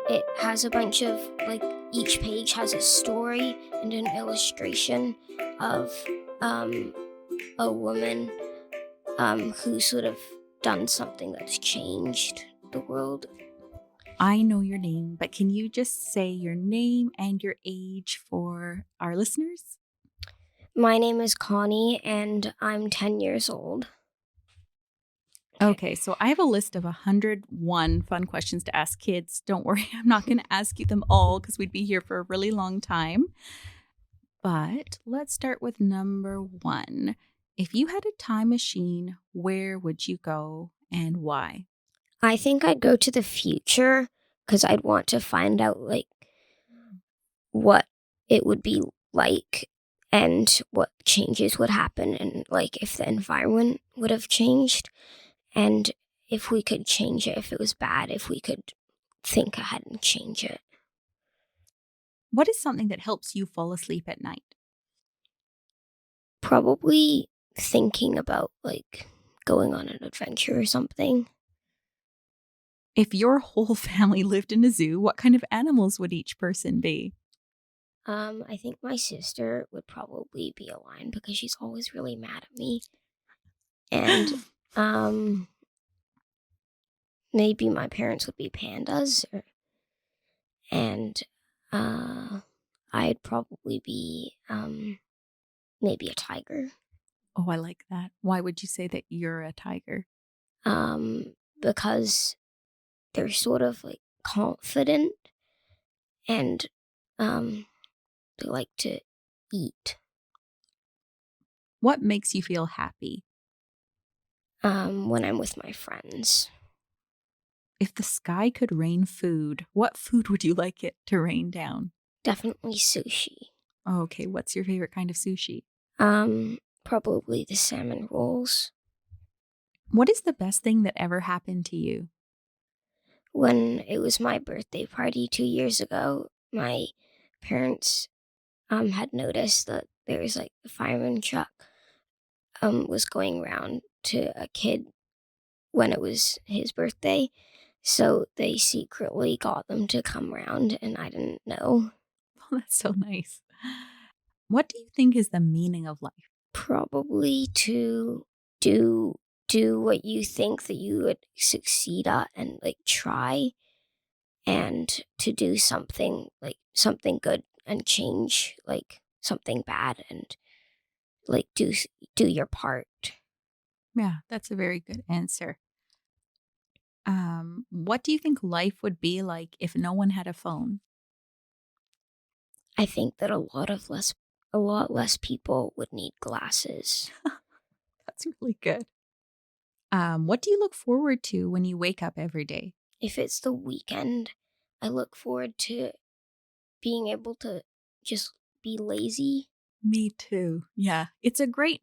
it has a bunch of, like, each page has a story and an illustration of um, a woman who sort of done something that's changed the world. I know your name, but can you just say your name and your age for our listeners? My name is Connie, and I'm 10 years old. Okay. Okay, so I have a list of 101 fun questions to ask kids. Don't worry, I'm not going to ask you them all because we'd be here for a really long time. But let's start with number one. If you had a time machine, where would you go and why? I think I'd go to the future because I'd want to find out, like, what it would be like and what changes would happen, and, like, if the environment would have changed, and if we could change it, if it was bad, if we could think ahead and change it. What is something that helps you fall asleep at night? Probably thinking about, like, going on an adventure or something. If your whole family lived in a zoo, what kind of animals would each person be? I think my sister would probably be a lion because she's always really mad at me. And um maybe my parents would be pandas, and I'd probably be maybe a tiger. Oh, I like that. Why would you say that you're a tiger? Because they're sort of like confident, and um they like to eat. What makes you feel happy? When I'm with my friends. If the sky could rain food, what food would you like it to rain down? Definitely sushi. Oh, okay, what's your favorite kind of sushi? Probably the salmon rolls. What is the best thing that ever happened to you? When it was my birthday party 2 years ago, my parents had noticed that there was like a fireman truck was going around to a kid when it was his birthday. So they secretly got them to come round, and I didn't know. Oh, that's so nice. What do you think is the meaning of life? Probably to do do what you think that you would succeed at, and like try, and to do something, like something good, and change like something bad, and like do your part. Yeah, that's a very good answer. What do you think life would be like if no one had a phone? I think that a lot less people would need glasses. That's really good. What do you look forward to when you wake up every day? If it's the weekend, I look forward to being able to just be lazy. Me too. Yeah. It's a great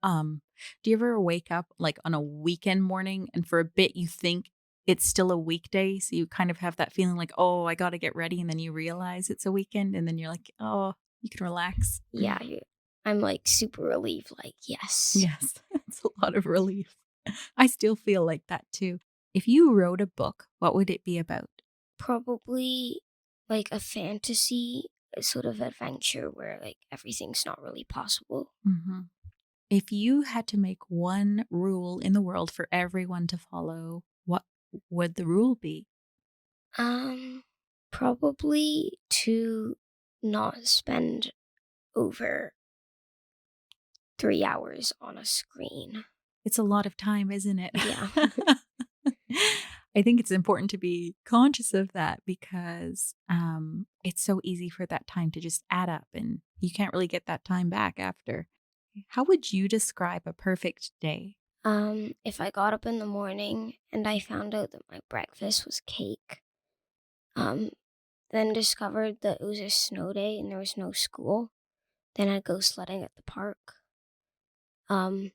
do you ever wake up like on a weekend morning and for a bit you think it's still a weekday, so you kind of have that feeling like, "Oh, I got to get ready," and then you realize it's a weekend and then you're like, "Oh, you can relax." Yeah, I'm like super relieved, like, yes. Yes. It's a lot of relief. I still feel like that too. If you wrote a book, what would it be about? Probably like a fantasy sort of adventure where like everything's not really possible. Mhm. If you had to make one rule in the world for everyone to follow, what would the rule be? Um, Probably to not spend over 3 hours on a screen. It's a lot of time, isn't it? Yeah. I think it's important to be conscious of that because it's so easy for that time to just add up and you can't really get that time back after. How would you describe a perfect day? If I got up in the morning and I found out that my breakfast was cake, um, then discovered that it was a snow day and there was no school, then I'd go sledding at the park. Um,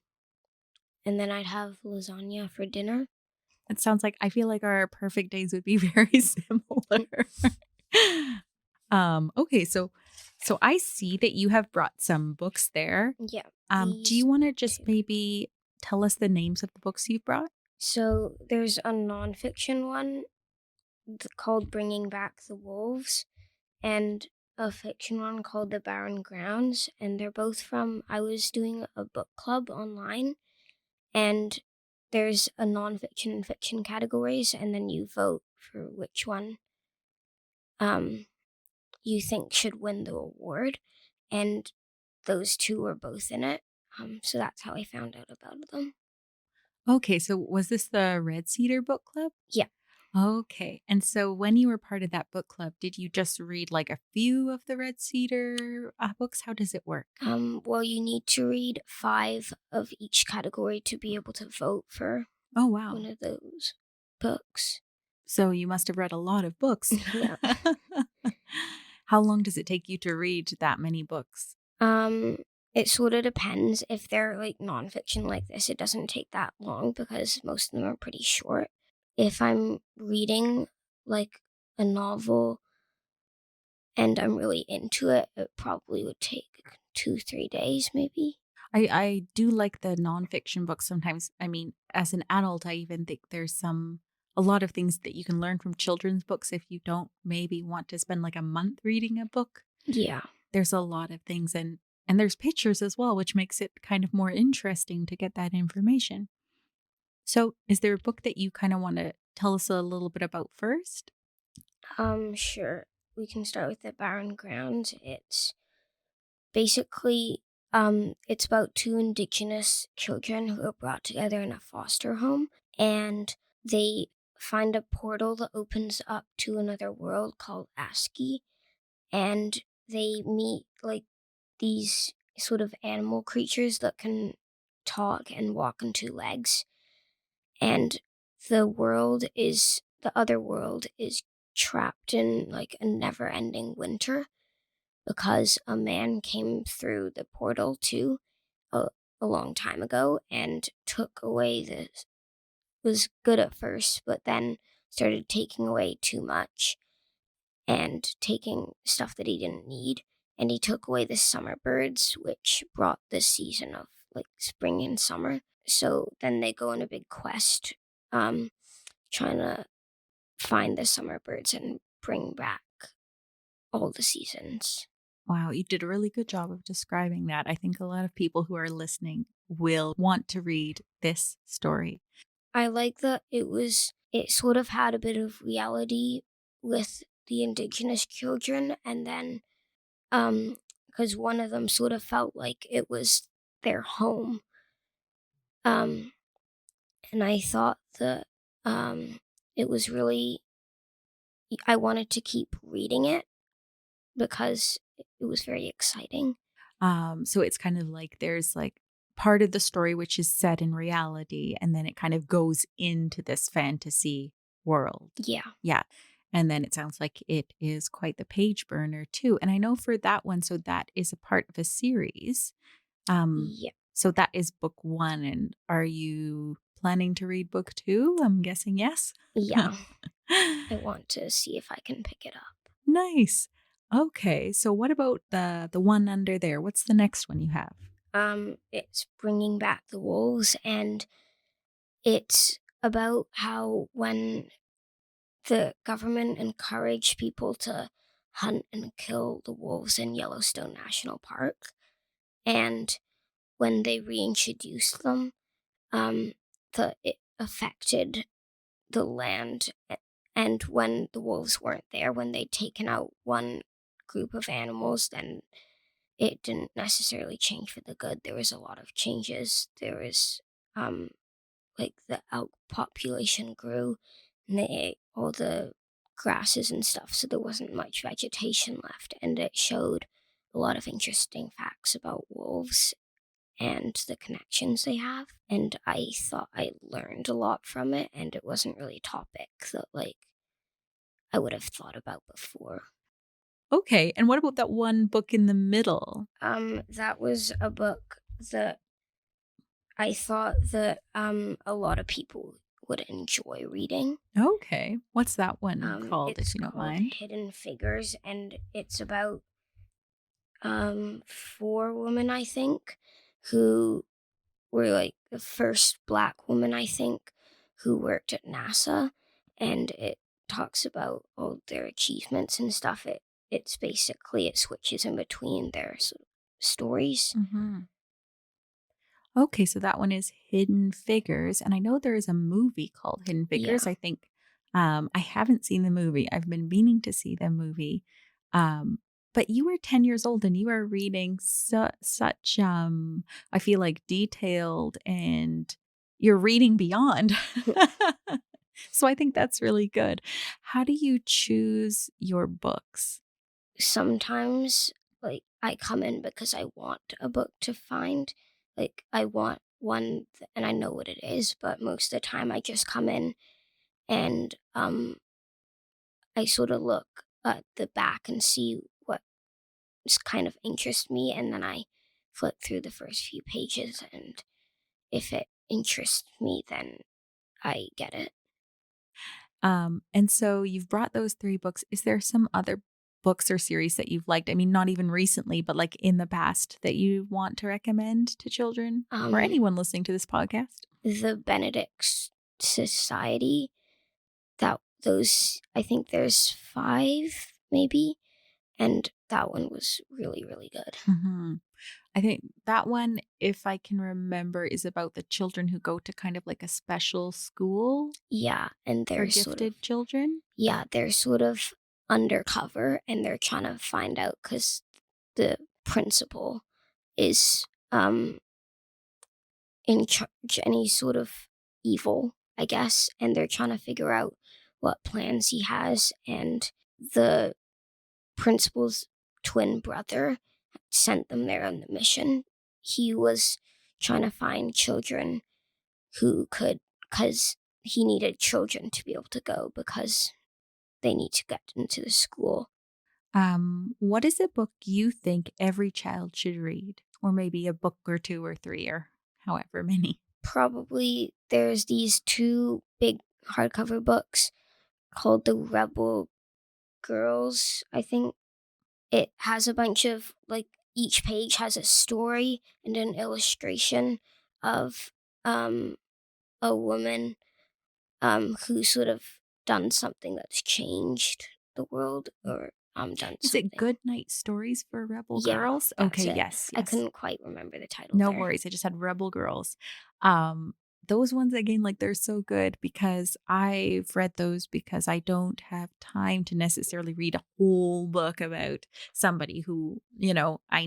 and then I'd have lasagna for dinner. It sounds like I feel like our perfect days would be very similar. Okay, so I see that you have brought some books there. Yeah, Do you these want to just two. maybe tell us the names of the books you've brought? So there's a nonfiction one, called Bringing Back the Wolves, and a fiction one called The Barren Grounds, and they're both from. I was doing a book club online, and there's a nonfiction and fiction categories, and then you vote for which one um, you think should win the award, and those two were both in it. So that's how I found out about them. Okay, so was this the Red Cedar Book Club? Yeah. Okay. And so when you were part of that book club, did you just read like a few of the Red Cedar books? How does it work? Well, you need to read five of each category to be able to vote for Oh, one wow. of those books. So you must have read a lot of books. Yeah. How long does it take you to read that many books? Um, it sort of depends. If they're like nonfiction like this, it doesn't take that long because most of them are pretty short. If I'm reading like a novel and I'm really into it, it probably would take 2, 3 days, maybe. I do like the nonfiction books sometimes. I mean, as an adult, I even think there's a lot of things that you can learn from children's books if you don't maybe want to spend like a month reading a book. Yeah. There's a lot of things and there's pictures as well, which makes it kind of more interesting to get that information. So, is there a book that you kind of want to tell us a little bit about first? Sure. We can start with the Barren Grounds. It's basically it's about two indigenous children who are brought together in a foster home, and they find a portal that opens up to another world called ASCII, and they meet like these sort of animal creatures that can talk and walk on two legs. And the other world is trapped in like a never ending winter because a man came through the portal too a, a long time ago and took away this was good at first, but then started taking away too much and taking stuff that he didn't need. And he took away the summer birds, which brought the season of like spring and summer. So then they go on a big quest, um, trying to find the summer birds and bring back all the seasons. Wow, you did a really good job of describing that. I think a lot of people who are listening will want to read this story. I like that it sort of had a bit of reality with the indigenous children, and then because one of them sort of felt like it was their home. Um and I thought that it was really I wanted to keep reading it because it was very exciting. So it's kind of like there's like part of the story which is set in reality, and then it kind of goes into this fantasy world. Yeah. Yeah. And then it sounds like it is quite the page burner too. And I know for that one, so that is a part of a series. Um, Yeah. so that is book one. And are you planning to read book two? I'm guessing yes. Yeah. I want to see if I can pick it up. Nice. Okay. So what about the one under there? What's the next one you have? It's Bringing Back the Wolves, and it's about how when the government encouraged people to hunt and kill the wolves in Yellowstone National Park, and when they reintroduced them, um, it affected the land. And when the wolves weren't there, when they'd taken out one group of animals, then it didn't necessarily change for the good. There was a lot of changes. There was um, like the elk population grew and they ate all the grasses and stuff, so there wasn't much vegetation left. And it showed a lot of interesting facts about wolves and the connections they have. And I thought I learned a lot from it, and it wasn't really a topic that like I would have thought about before. Okay. And what about that one book in the middle? That was a book that I thought that a lot of people would enjoy reading. Okay. What's that one called, It's if you don't called mind? Hidden Figures, and it's about four women, I think, who were like the first black woman, I think, who worked at NASA, and it talks about all their achievements and stuff, it switches in between their stories. Mhm. Okay, so that one is Hidden Figures, and I know there is a movie called Hidden Figures. Yeah. I think I haven't seen the movie. I've been meaning to see the movie. Um, but you were 10 years old and you are reading such I feel like detailed and you're reading beyond. So I think that's really good. How do you choose your books? Sometimes, like, I come in because I want a book to find. Like, I want one, and I know what it is, but most of the time I just come in and I sort of look at the back and see what kind of interests me, and then I flip through the first few pages, and if it interests me, then I get it. And so you've brought those 3 books. Is there some other books or series that you've liked? I mean, not even recently, but like in the past that you want to recommend to children or Um, anyone listening to this podcast? the Benedict Society, I think there's 5 maybe, and that one was really, really good. Mhm. I think that one, if I can remember, is about the children who go to kind of like a special school Yeah, and for gifted children. they're sort of undercover, and they're trying to find out because the principal is, in charge, and he's sort of evil, I guess, and they're trying to figure out what plans he has, and the principal's twin brother sent them there on the mission. He was trying to find children who could, because he needed children to be able to go because they need to get into the school. What is a book you think every child should read? Or maybe a book or 2 or 3 or however many? Probably there's these 2 big hardcover books called The Rebel Girls, I think. It has a bunch of, like, each page has a story and an illustration of, um, a woman, who sort of done something that's changed the world, or, done Is it something. Good Night Stories for Rebel Yeah, Girls? Okay, that's it. yes, I yes. couldn't quite remember the title No there. worries. I just had Rebel Girls. Um, those ones again, like they're so good because I've read those because I don't have time to necessarily read a whole book about somebody who, I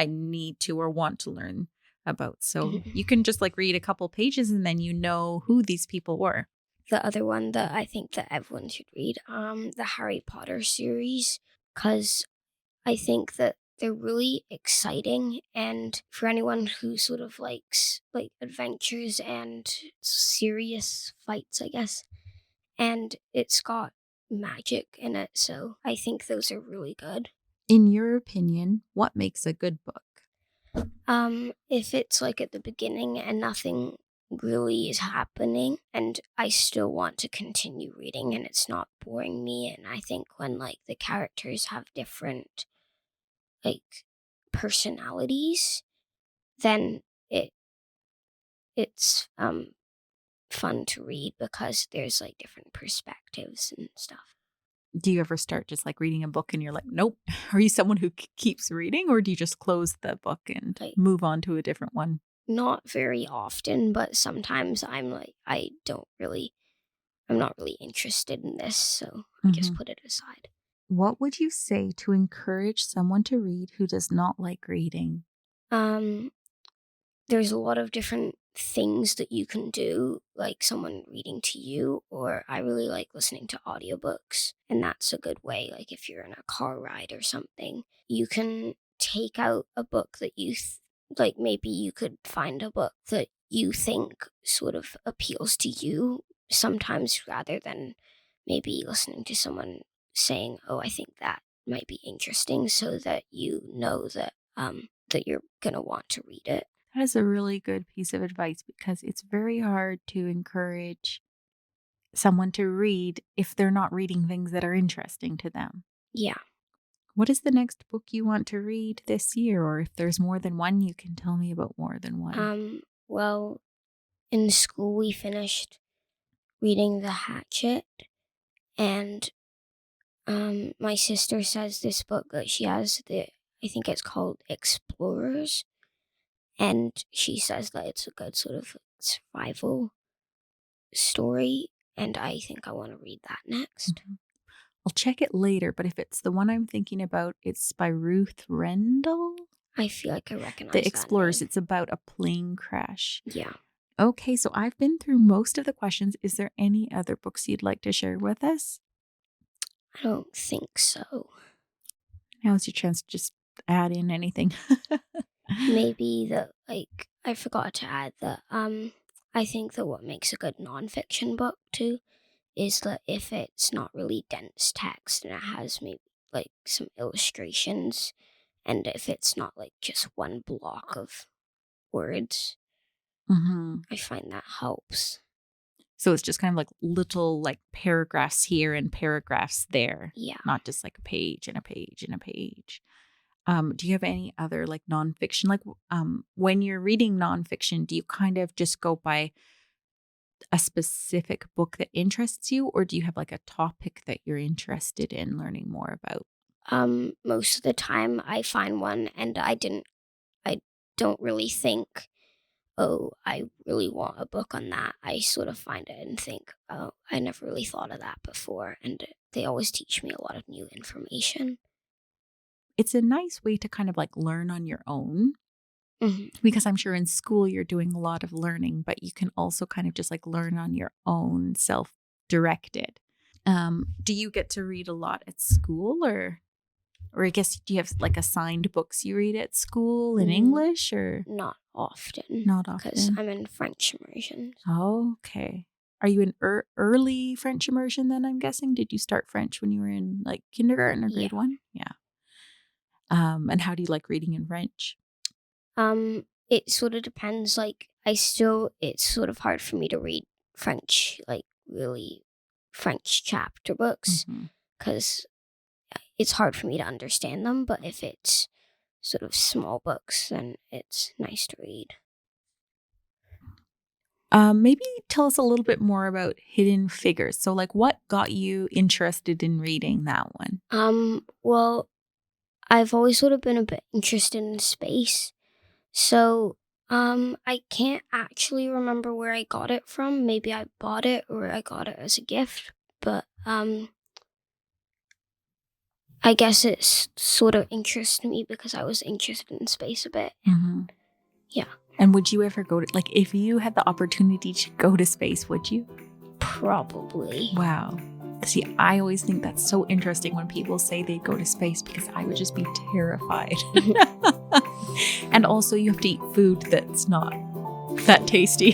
need to or want to learn about. So Mhm. you can just like read a couple pages and then you know who these people were. The other one that I think that everyone should read, the Harry Potter series, because I think that they're really exciting, and for anyone who sort of likes, like, adventures and serious fights, I guess. And it's got magic in it, so I think those are really good. In your opinion, what makes a good book? If it's like at the beginning and nothing really is happening, and I still want to continue reading and it's not boring me, and I think when, like, the characters have different, like, personalities, then it's fun to read because there's, like, different perspectives and stuff. Do you ever start just like reading a book and you're like, nope? Are you someone who keeps reading or do you just close the book and Like, move on to a different one? not very often, but sometimes I'm not really interested in this, so I just Mhm. put it aside. What would you say to encourage someone to read who does not like reading? Um, there's a lot of different things that you can do, like someone reading to you, or I really like listening to audiobooks, and that's a good way. Like if you're in a car ride or something, you can take out a book that like maybe you could find a book that you think sort of appeals to you sometimes rather than maybe listening to someone saying, "Oh, I think that might be interesting," so that you know that you're gonna want to read it. That is a really good piece of advice because it's very hard to encourage someone to read if they're not reading things that are interesting to them. Yeah. What is the next book you want to read this year? Or if there's more than one, you can tell me about more than one. Well, in school we finished reading The Hatchet, And my sister says this book that she has, I think it's called Explorers, and she says that it's a good sort of survival story, and I think I want to read that next. Mhm. I'll check it later, but if it's the one I'm thinking about, it's by Ruth Rendell. I feel like I The recognize that Explorers, name. it's about a plane crash. Yeah. Okay, so I've been through most of the questions. Is there any other books you'd like to share with us? I don't think so. Now's your chance to just add in anything. Maybe I forgot to add that I think that what makes a good nonfiction book too is that if it's not really dense text and it has maybe like some illustrations, and if it's not like just one block of words, Mhm. I find that helps. So it's just kind of like little like paragraphs here and paragraphs there, Yeah. not just like a page and a page and a page. Do you have any other like nonfiction? Like, when you're reading nonfiction, do you kind of just go by a specific book that interests you, or do you have like a topic that you're interested in learning more about? Most of the time I find one and I don't really think, oh, I really want a book on that. I sort of find it and think, oh, I never really thought of that before. And they always teach me a lot of new information. It's a nice way to kind of like learn on your own, Hmm. because I'm sure in school you're doing a lot of learning, but you can also kind of just like learn on your own, self directed. Do you get to read a lot at school, or I guess do you have like assigned books you read at school in Mm, English, or not often not because often? I'm in French immersions. Okay. Are you in early French immersion then, I'm guessing? Did you start French when you were in like kindergarten or Yeah. grade 1? Yeah. And how do you like reading in French? It sort of depends. It's sort of hard for me to read French, like really French chapter books, Mhm. because it's hard for me to understand them. But if it's sort of small books, then it's nice to read. Maybe tell us a little bit more about Hidden Figures. So, like, what got you interested in reading that one? Well, I've always sort of been a bit interested in space. So, I can't actually remember where I got it from. Maybe I bought it or I got it as a gift, but I guess it's sort of interested me because I was interested in space a bit. Mhm. Yeah, And would you ever go to, like, if you had the opportunity to go to space, would you? probably. Wow. See, I always think that's so interesting when people say they go to space because I would just be terrified. And also, you have to eat food that's not that tasty.